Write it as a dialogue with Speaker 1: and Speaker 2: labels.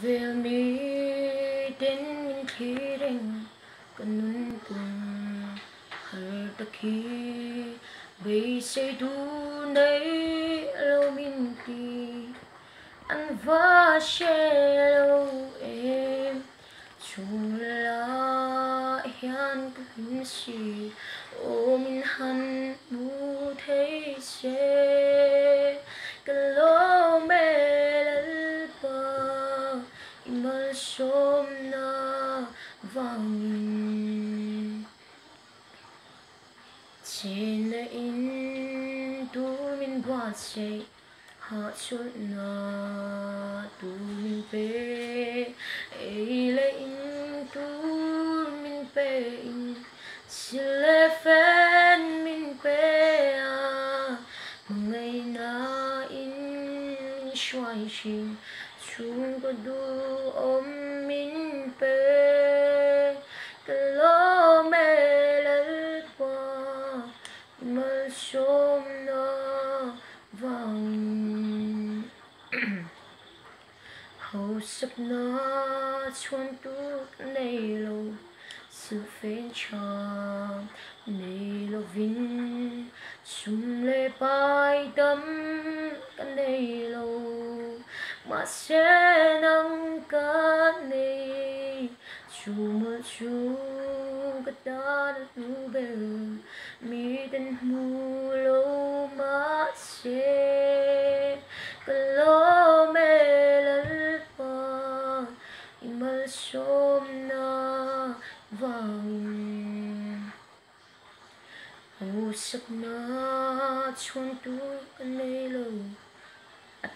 Speaker 1: về mi đến mình khi đành cần nun cùng hở ta khi bây say du đấy lâu mình đi ăn vã xe lâu em chung là hian cái hình gì ô mình hẳn bu thấy xe cái lô mê Lalpa imal som na vangin trên in tu min qua say hạ chút na tu min pe ai le in tu min pe in sile fan min pe à ngày na in xoay xin chung có du ôm min pe cái lô mê lal qua mà xôm na vàng hầu sắp na chuan tu này lâu sự phên tròn này lâu vinh sum lê bài tâm cái này lâu mà sẽ nâng cái này chú một chú cái ta đã tu bèo mi tên mù lâu mà sẽ cái lô mê Lalpa imal som na vàng usap na chuan tu cái này lâu à